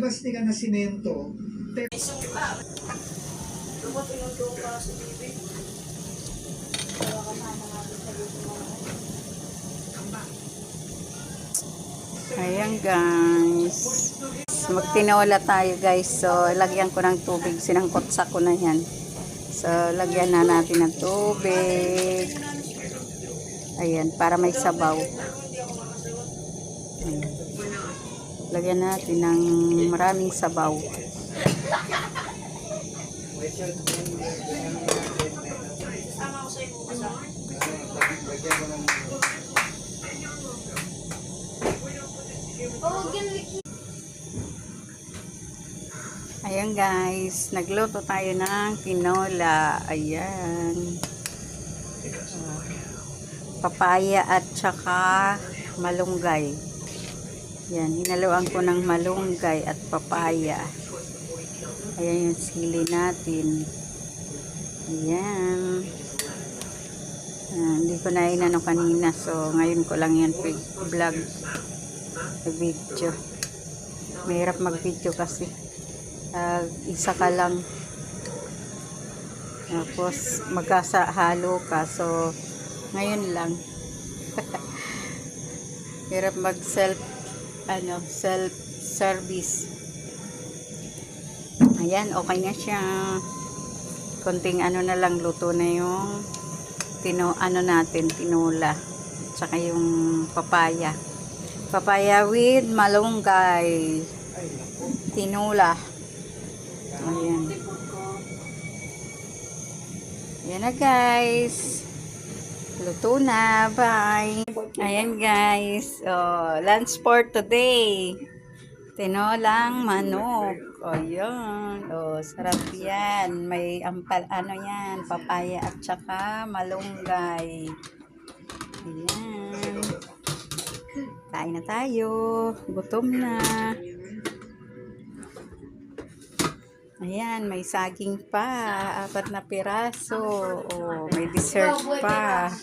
labas ni ka na simento. Ayan guys, magtinola tayo guys. So lagyan ko ng tubig, sinangkotsa ko na yan. So lagyan na natin ng tubig. Ayan, para may sabaw. Ayan. Lagyan natin ng maraming sabaw. Ayan guys, nagluto tayo ng tinola. Ayan. Papaya at saka malunggay. Yan, hinaluan ko ng malunggay at papaya. Ayan yung sili natin. Ayan. Hindi ko na inano kanina. So, ngayon ko lang yan vlog. Video. Mahirap mag-video kasi. Isa ka lang. Tapos, magkasahalo ka. So, ngayon lang. Hirap mag self service. Ayan, okay na siya. Konting ano na lang, luto na yung tinola. Tsaka yung papaya. Papaya with malunggay. Tinola. Ayan. Ayan na guys. Luto na. Bye. Ayan guys. Lunch for today. Tinolang manok. Ayan. Sarap yan. May yan, papaya at saka malunggay. Ayan. Kain na tayo. Gutom na. Ayan, may saging pa. 4 na piraso. May dessert pa.